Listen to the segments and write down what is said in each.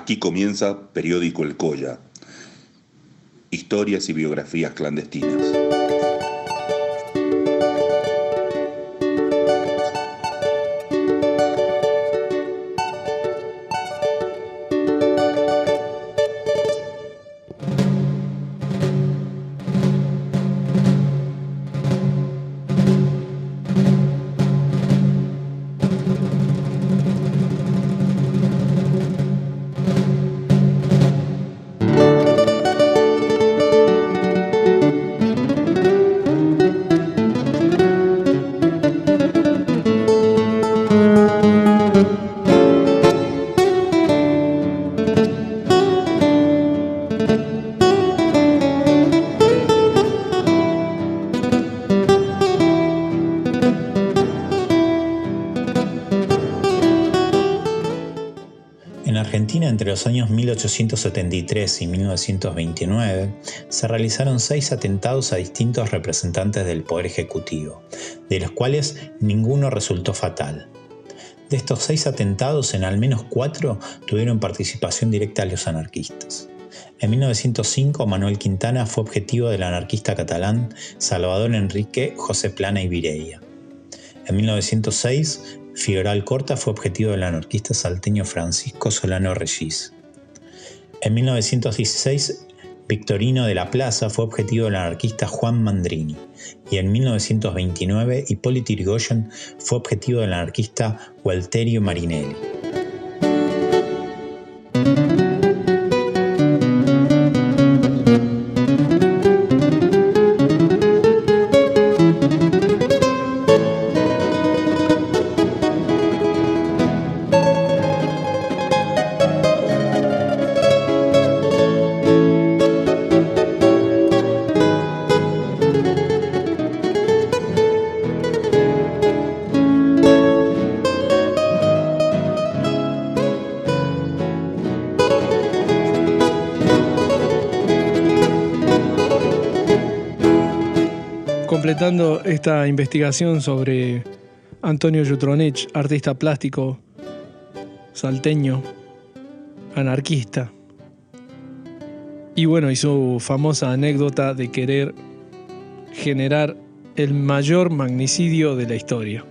Aquí comienza Periódico El Colla. Historias y biografías clandestinas. En Argentina, entre los años 1873 y 1929, se realizaron 6 atentados a distintos representantes del Poder Ejecutivo, de los cuales ninguno resultó fatal. De estos 6 atentados, en al menos 4 tuvieron participación directa los anarquistas. En 1905, Manuel Quintana fue objetivo del anarquista catalán Salvador Enrique José Plana y Vireia. En 1906, Figueroa Alcorta fue objetivo del anarquista salteño Francisco Solano Regis. En 1916, Victorino de la Plaza fue objetivo del anarquista Juan Mandrini. Y en 1929, Hipólito Yrigoyen fue objetivo del anarquista Gualterio Marinelli. Completando esta investigación sobre Antonio Jutronich, artista plástico, salteño, anarquista, y bueno, y su famosa anécdota de querer generar el mayor magnicidio de la historia.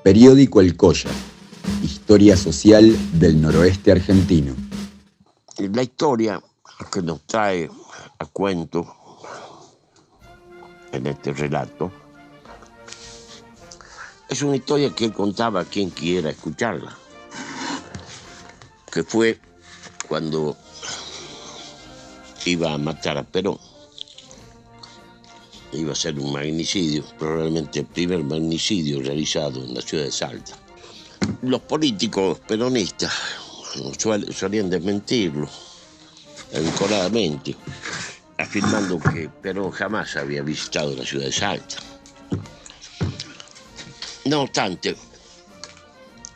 Periódico El Colla, historia social del noroeste argentino. La historia que nos trae a cuento en este relato es una historia que él contaba a quien quiera escucharla, que fue cuando iba a matar a Perón. Iba a ser un magnicidio, probablemente el primer magnicidio realizado en la ciudad de Salta. Los políticos peronistas solían desmentirlo encoradamente, afirmando que Perón jamás había visitado la ciudad de Salta. No obstante,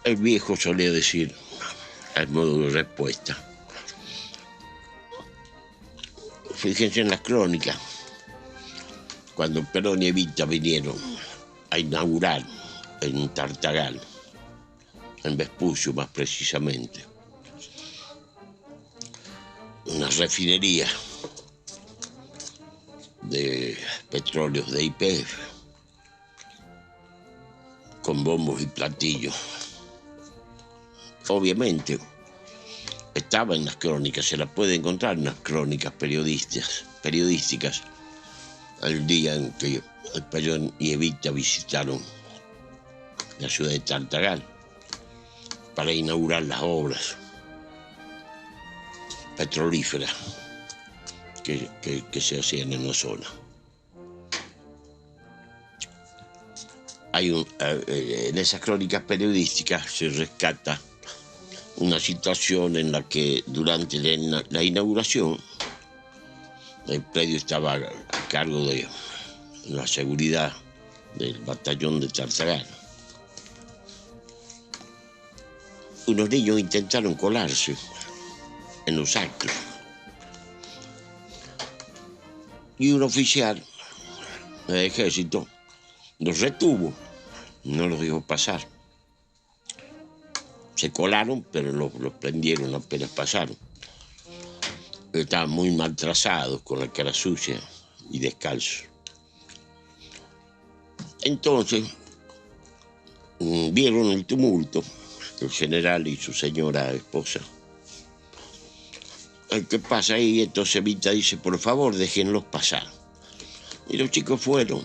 el viejo solía decir, al modo de respuesta, fíjense en las crónicas, cuando Perón y Evita vinieron a inaugurar en Tartagal, en Vespucio más precisamente, una refinería de petróleos de YPF, con bombos y platillos. Obviamente, estaba en las crónicas, se la puede encontrar en las crónicas periodísticas, el día en que Perón y Evita visitaron la ciudad de Tartagal para inaugurar las obras petrolíferas que se hacían en la zona. En esas crónicas periodísticas se rescata una situación en la que durante la inauguración El predio estaba a cargo de la seguridad del batallón de Tartagal. Unos niños intentaron colarse en los actos. Y un oficial del ejército los retuvo, no los dejó pasar. Se colaron, pero los prendieron apenas pasaron. Estaban muy mal trazados, con la cara sucia y descalzos. Entonces, vieron el tumulto, el general y su señora esposa. ¿Qué pasa ahí? Entonces Evita dice, por favor, déjenlos pasar. Y los chicos fueron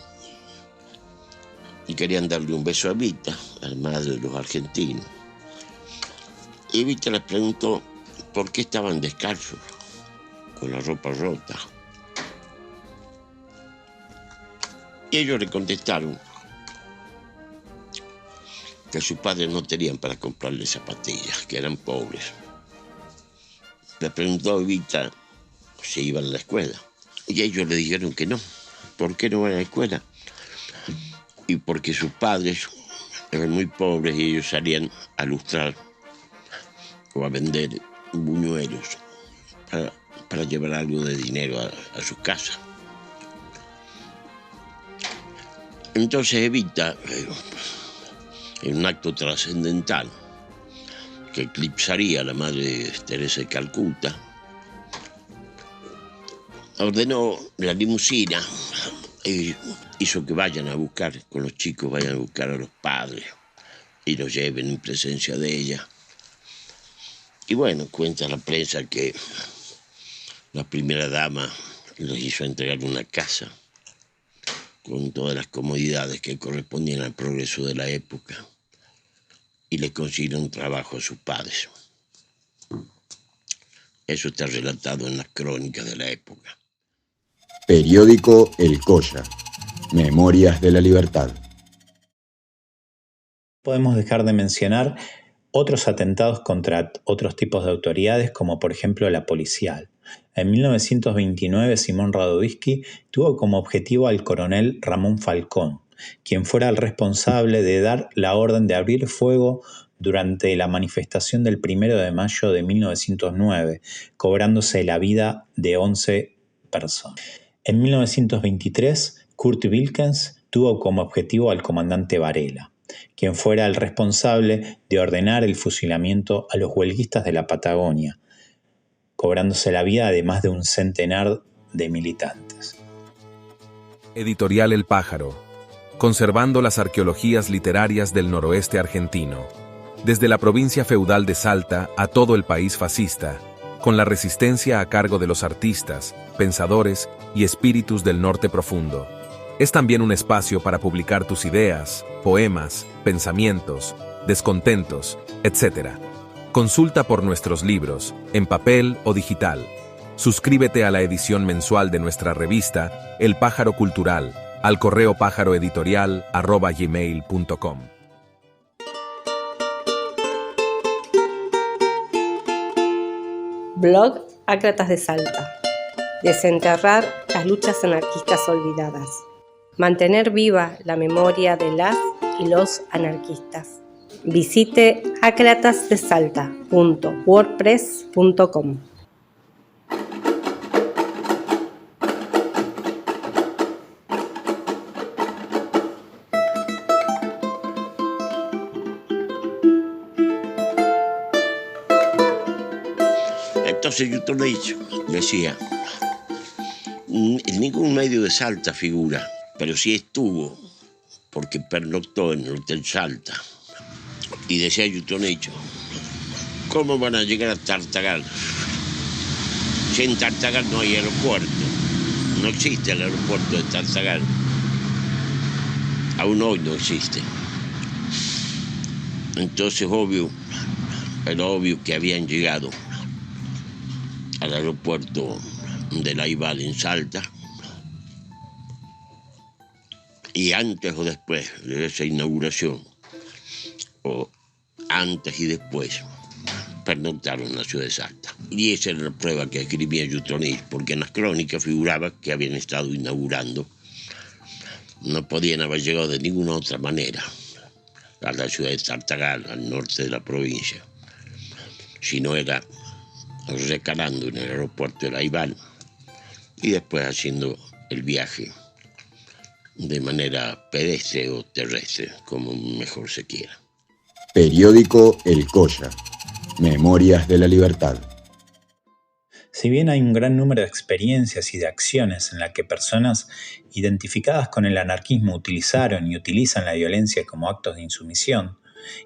y querían darle un beso a Evita, a la madre de los argentinos. Y Evita les preguntó por qué estaban descalzos, con la ropa rota. Y ellos le contestaron que sus padres no tenían para comprarle zapatillas, que eran pobres. Le preguntó a Evita si iban a la escuela. Y ellos le dijeron que no. ¿Por qué no van a la escuela? Y porque sus padres eran muy pobres y ellos salían a lustrar o a vender buñuelos para llevar algo de dinero a sus casas. Entonces Evita, en un acto trascendental que eclipsaría a la madre Teresa de Calcuta, ordenó la limusina y hizo que vayan a buscar, con los chicos vayan a buscar a los padres y los lleven en presencia de ella. Y bueno, cuenta la prensa que la primera dama les hizo entregar una casa con todas las comodidades que correspondían al progreso de la época y le consiguieron trabajo a sus padres. Eso está relatado en las crónicas de la época. Periódico El Colla. Memorias de la Libertad. Podemos dejar de mencionar otros atentados contra otros tipos de autoridades, como por ejemplo la policial. En 1929, Simón Radovisky tuvo como objetivo al coronel Ramón Falcón, quien fuera el responsable de dar la orden de abrir fuego durante la manifestación del 1 de mayo de 1909, cobrándose la vida de 11 personas. En 1923, Kurt Wilkens tuvo como objetivo al comandante Varela, quien fuera el responsable de ordenar el fusilamiento a los huelguistas de la Patagonia, cobrándose la vida de más de un centenar de militantes. Editorial El Pájaro, conservando las arqueologías literarias del noroeste argentino, desde la provincia feudal de Salta a todo el país fascista, con la resistencia a cargo de los artistas, pensadores y espíritus del norte profundo. Es también un espacio para publicar tus ideas, poemas, pensamientos, descontentos, etc. Consulta por nuestros libros, en papel o digital. Suscríbete a la edición mensual de nuestra revista, El Pájaro Cultural, al correo pájaroeditorial@gmail.com. Blog Ácratas de Salta. Desenterrar las luchas anarquistas olvidadas. Mantener viva la memoria de las y los anarquistas. Visite acratasdesalta.wordpress.com. Entonces Yutonich decía, en ningún medio de Salta figura, pero sí estuvo, porque pernoctó en el Hotel Salta. Y decía Yutonich, ¿cómo van a llegar a Tartagal? Si en Tartagal no hay aeropuerto, no existe el aeropuerto de Tartagal. Aún hoy no existe. Entonces era obvio que habían llegado al aeropuerto de Laival en Salta, y antes o después de esa inauguración, o antes y después, pernoctaron en la ciudad de Salta. Y esa era la prueba que escribía Jutronić, porque en las crónicas figuraba que habían estado inaugurando. No podían haber llegado de ninguna otra manera a la ciudad de Tartagal, al norte de la provincia, si no era recalando en el aeropuerto de Laibal y después haciendo el viaje de manera pedestre o terrestre, como mejor se quiera. Periódico El Colla. Memorias de la Libertad. Si bien hay un gran número de experiencias y de acciones en las que personas identificadas con el anarquismo utilizaron y utilizan la violencia como actos de insumisión,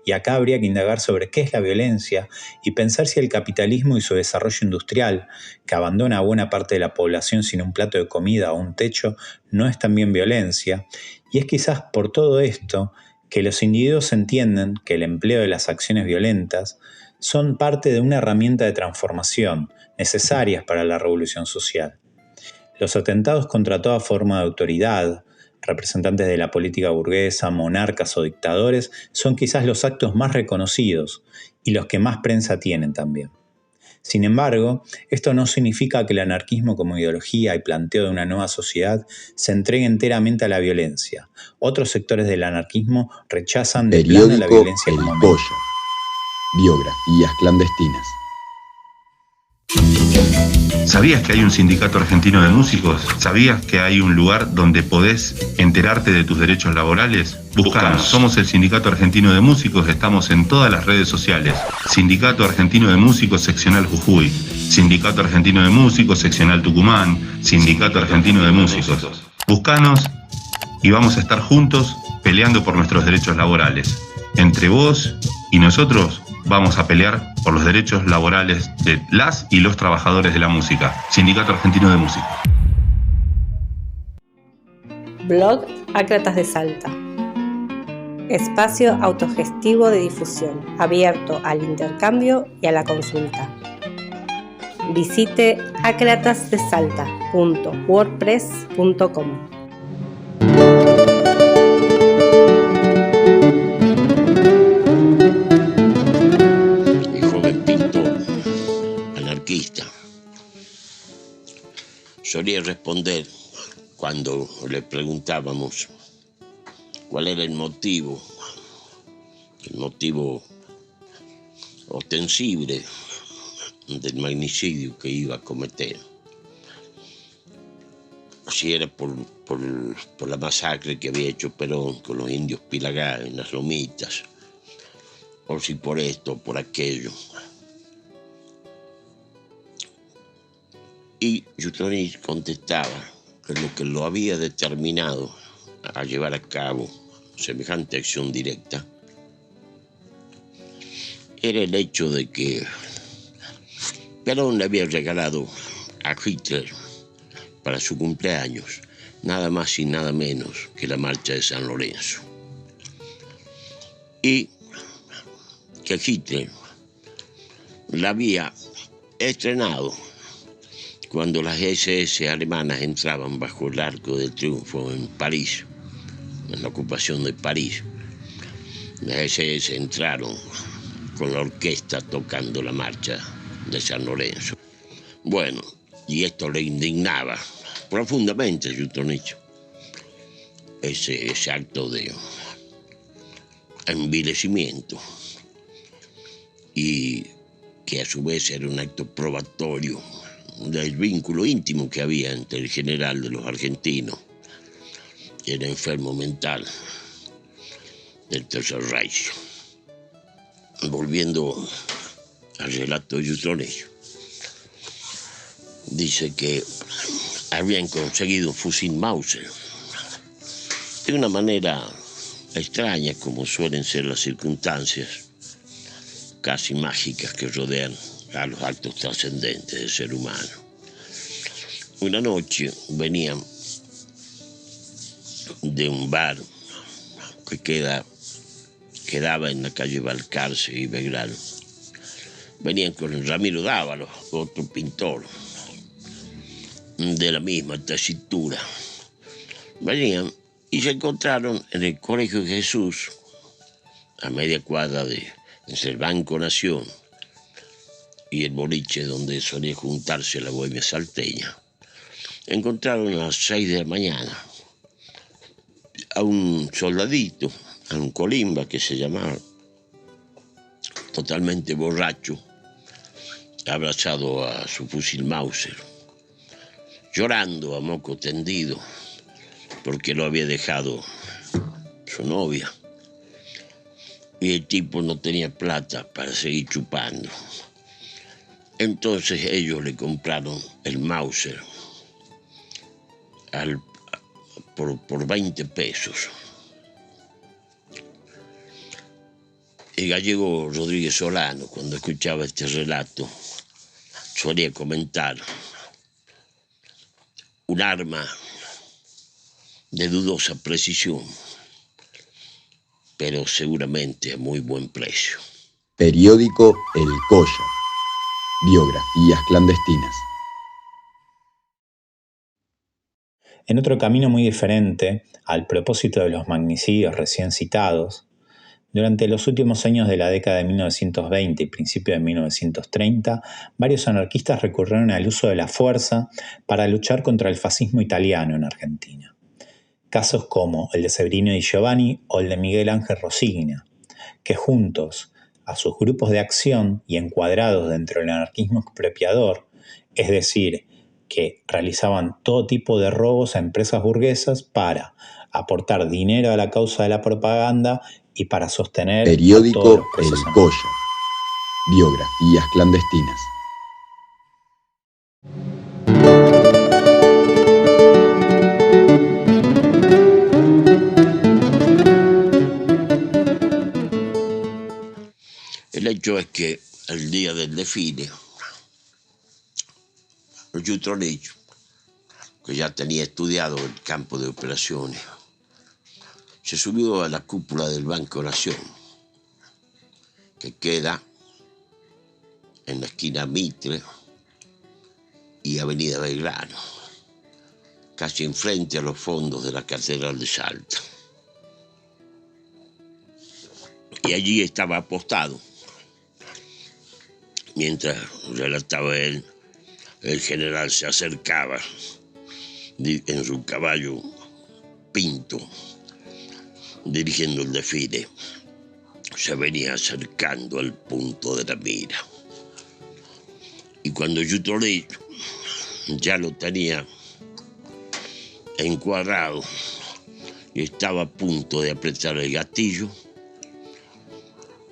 y acá habría que indagar sobre qué es la violencia y pensar si el capitalismo y su desarrollo industrial, que abandona a buena parte de la población sin un plato de comida o un techo, no es también violencia, y es quizás por todo esto que los individuos entienden que el empleo de las acciones violentas son parte de una herramienta de transformación necesarias para la revolución social. Los atentados contra toda forma de autoridad, representantes de la política burguesa, monarcas o dictadores, son quizás los actos más reconocidos y los que más prensa tienen también. Sin embargo, esto no significa que el anarquismo como ideología y planteo de una nueva sociedad se entregue enteramente a la violencia. Otros sectores del anarquismo rechazan de plano la violencia como medio. Biografías clandestinas. ¿Sabías que hay un sindicato argentino de músicos? ¿Sabías que hay un lugar donde podés enterarte de tus derechos laborales? Buscanos, somos el Sindicato Argentino de Músicos, estamos en todas las redes sociales. Sindicato Argentino de Músicos, seccional Jujuy. Sindicato Argentino de Músicos, seccional Tucumán. Sindicato Argentino de Músicos. Buscanos y vamos a estar juntos peleando por nuestros derechos laborales. Entre vos y nosotros vamos a pelear por los derechos laborales de las y los trabajadores de la música. Sindicato Argentino de Músicos. Blog Ácratas de Salta. Espacio autogestivo de difusión, abierto al intercambio y a la consulta. Visite acratasdesalta.wordpress.com. Solía responder cuando le preguntábamos cuál era el motivo ostensible del magnicidio que iba a cometer. Si era por la masacre que había hecho Perón con los indios Pilagá en las Lomitas, o si por esto o por aquello. Y Jutronić contestaba que lo que lo había determinado a llevar a cabo semejante acción directa era el hecho de que Perón le había regalado a Hitler para su cumpleaños nada más y nada menos que la marcha de San Lorenzo. Y que Hitler la había estrenado cuando las SS alemanas entraban bajo el Arco del Triunfo en París, en la ocupación de París. Las SS entraron con la orquesta tocando la marcha de San Lorenzo. Bueno, y esto le indignaba profundamente a Jutronić, ese acto de envilecimiento, y que a su vez era un acto probatorio del vínculo íntimo que había entre el general de los argentinos, que era enfermo mental del Tercer Reich. Volviendo al relato de Jutronić, dice que habían conseguido un fusil Mauser de una manera extraña, como suelen ser las circunstancias casi mágicas que rodean a los actos trascendentes del ser humano. Una noche venían de un bar que quedaba en la calle Balcarce y Belgrano. Venían con el Ramiro Dávalos, otro pintor de la misma tesitura. Venían y se encontraron en el Colegio Jesús, a media cuadra entre el Banco Nación y el boliche donde solía juntarse la bohemia salteña, encontraron a las 6 de la mañana a un soldadito, a un colimba que se llamaba, totalmente borracho, abrazado a su fusil Mauser, llorando a moco tendido porque lo había dejado su novia. Y el tipo no tenía plata para seguir chupando. Entonces ellos le compraron el Mauser por 20 pesos. El gallego Rodríguez Solano, cuando escuchaba este relato, solía comentar: un arma de dudosa precisión, pero seguramente a muy buen precio. Periódico El Colla. Biografías clandestinas. En otro camino muy diferente, al propósito de los magnicidios recién citados, durante los últimos años de la década de 1920 y principios de 1930, varios anarquistas recurrieron al uso de la fuerza para luchar contra el fascismo italiano en Argentina. Casos como el de Severino Di Giovanni o el de Miguel Ángel Rosigna, que juntos a sus grupos de acción y encuadrados dentro del anarquismo expropiador, es decir, que realizaban todo tipo de robos a empresas burguesas para aportar dinero a la causa de la propaganda y para sostener Periódico El Colla. Biografías clandestinas. El hecho es que el día del desfile, Jutronich, que ya tenía estudiado el campo de operaciones, se subió a la cúpula del Banco Nación, que queda en la esquina Mitre y Avenida Belgrano, casi enfrente a los fondos de la Catedral de Salta. Y allí estaba apostado. Mientras relataba él, el general se acercaba en su caballo Pinto, dirigiendo el desfile. Se venía acercando al punto de la mira. Y cuando Jutronich ya lo tenía encuadrado y estaba a punto de apretar el gatillo,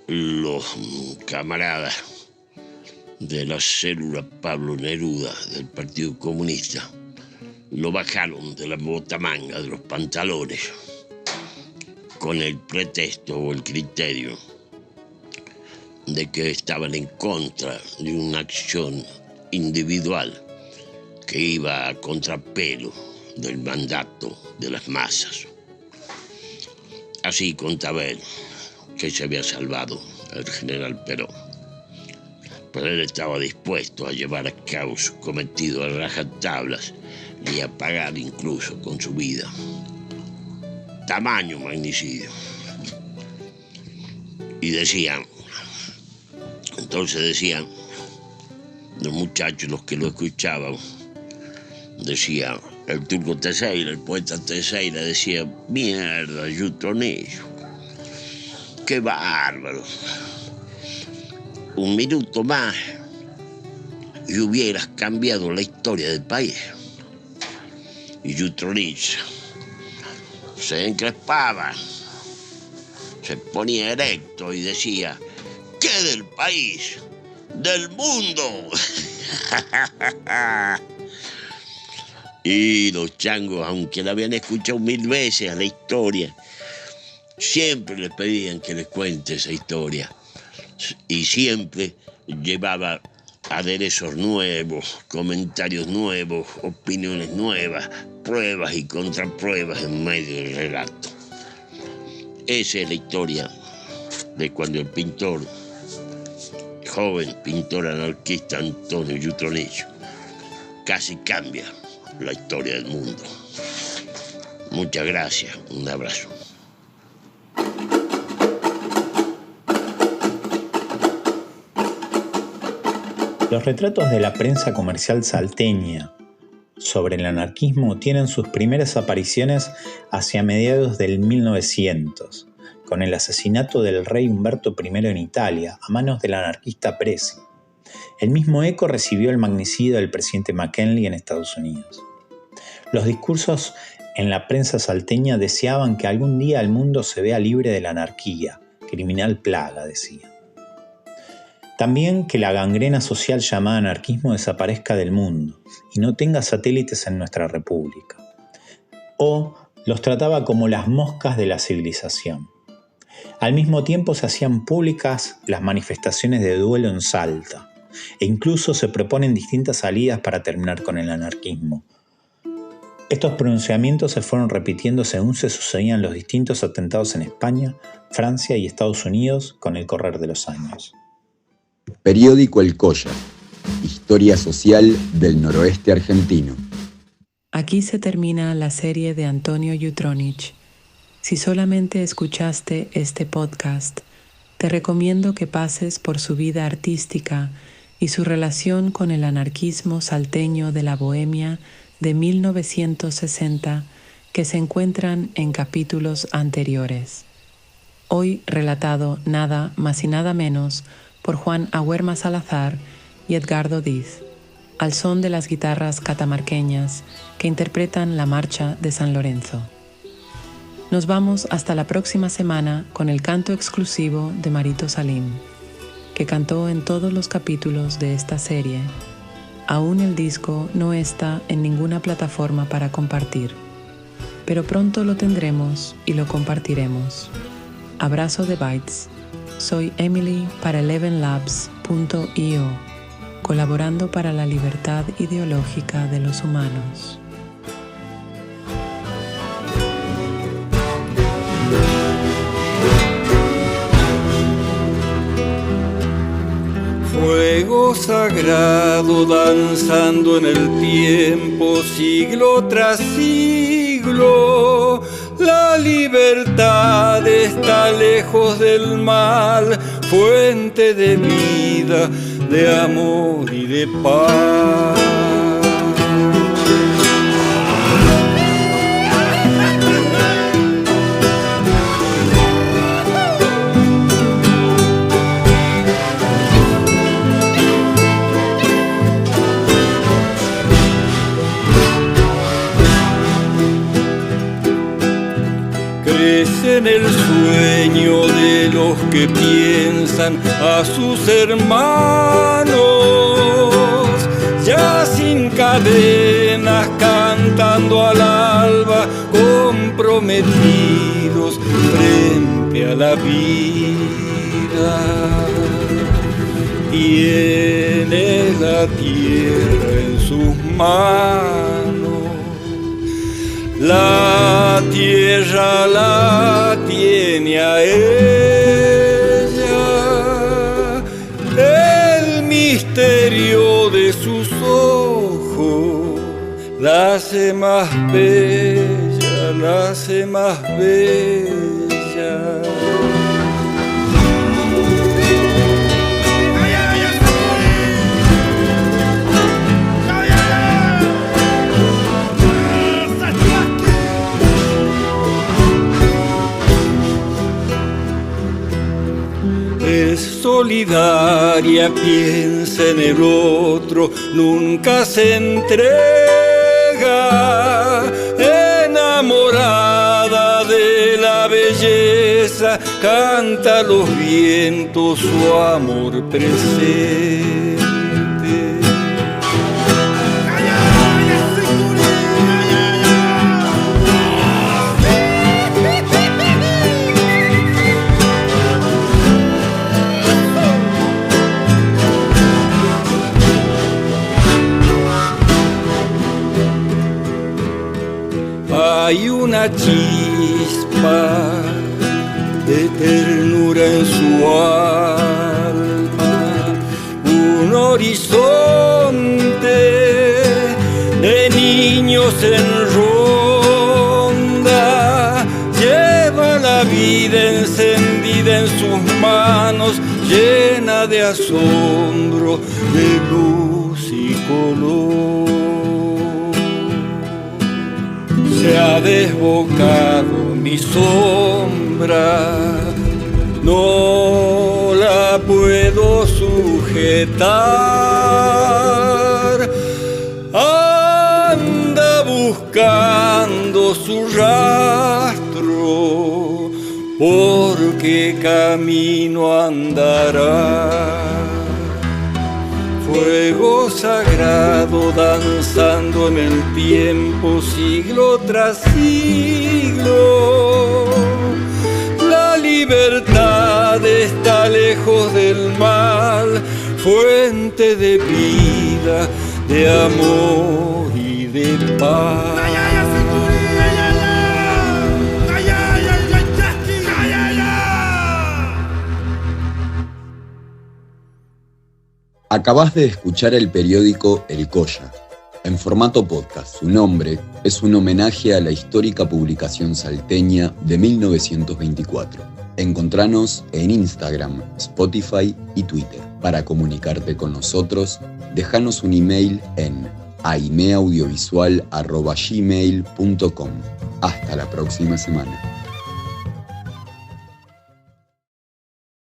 los camaradas de la célula Pablo Neruda del Partido Comunista lo bajaron de la botamanga de los pantalones con el pretexto o el criterio de que estaban en contra de una acción individual que iba a contrapelo del mandato de las masas. Así contaba él que se había salvado el general Perón, pero él estaba dispuesto a llevar a cabo su cometido a rajatablas y a pagar incluso con su vida. Tamaño magnicidio. Y entonces decían los muchachos, los que lo escuchaban, decía el turco Teixeira, el poeta Teixeira, decía: mierda, Jutronich, qué bárbaro. Un minuto más y hubieras cambiado la historia del país. Y Jutronich se encrespaba, se ponía erecto y decía: ¿qué del país? ¡Del mundo! Y los changos, aunque la habían escuchado 1000 veces a la historia, siempre les pedían que les cuente esa historia. Y siempre llevaba aderezos nuevos, comentarios nuevos, opiniones nuevas, pruebas y contrapruebas en medio del relato. Esa es la historia de cuando el pintor, joven pintor anarquista Antonio Jutronich, casi cambia la historia del mundo. Muchas gracias, un abrazo. Los retratos de la prensa comercial salteña sobre el anarquismo tienen sus primeras apariciones hacia mediados del 1900, con el asesinato del rey Humberto I en Italia a manos del anarquista Presi. El mismo eco recibió el magnicidio del presidente McKinley en Estados Unidos. Los discursos en la prensa salteña deseaban que algún día el mundo se vea libre de la anarquía, criminal plaga, decían. También que la gangrena social llamada anarquismo desaparezca del mundo y no tenga satélites en nuestra república. O los trataba como las moscas de la civilización. Al mismo tiempo se hacían públicas las manifestaciones de duelo en Salta e incluso se proponen distintas salidas para terminar con el anarquismo. Estos pronunciamientos se fueron repitiendo según se sucedían los distintos atentados en España, Francia y Estados Unidos con el correr de los años. Periódico El Colla, historia social del noroeste argentino. Aquí se termina la serie de Antonio Jutronich. Si solamente escuchaste este podcast, te recomiendo que pases por su vida artística y su relación con el anarquismo salteño de la Bohemia de 1960 que se encuentran en capítulos anteriores. Hoy relatado nada más y nada menos por Juan Ahuerma Salazar y Edgardo Diz, al son de las guitarras catamarqueñas que interpretan la marcha de San Lorenzo. Nos vamos hasta la próxima semana con el canto exclusivo de Marito Salim, que cantó en todos los capítulos de esta serie. Aún el disco no está en ninguna plataforma para compartir, pero pronto lo tendremos y lo compartiremos. Abrazo de Bytes. Soy Emily para elevenlabs.io, colaborando para la libertad ideológica de los humanos. Fuego sagrado danzando en el tiempo, siglo tras siglo. La libertad está lejos del mal, fuente de vida, de amor y de paz. Crece en el sueño de los que piensan a sus hermanos, ya sin cadenas, cantando al alba, comprometidos frente a la vida. Tiene la tierra en sus manos, la tierra la tiene a ella, el misterio de sus ojos la hace más bella, la hace más bella. Es solidaria, piensa en el otro, nunca se entrega, enamorada de la belleza, canta a los vientos su amor presente. Hay una chispa de ternura en su alma, un horizonte de niños en ronda, lleva la vida encendida en sus manos, llena de asombro, de luz y color. Se ha desbocado mi sombra, no la puedo sujetar. Anda buscando su rastro, porque camino andará. Fuego sagrado danzando en el tiempo, siglo tras siglo. La libertad está lejos del mal, fuente de vida, de amor y de paz. Acabás de escuchar el periódico El Colla, en formato podcast. Su nombre es un homenaje a la histórica publicación salteña de 1924. Encontranos en Instagram, Spotify y Twitter. Para comunicarte con nosotros, déjanos un email en aimeaudiovisual@gmail.com. Hasta la próxima semana.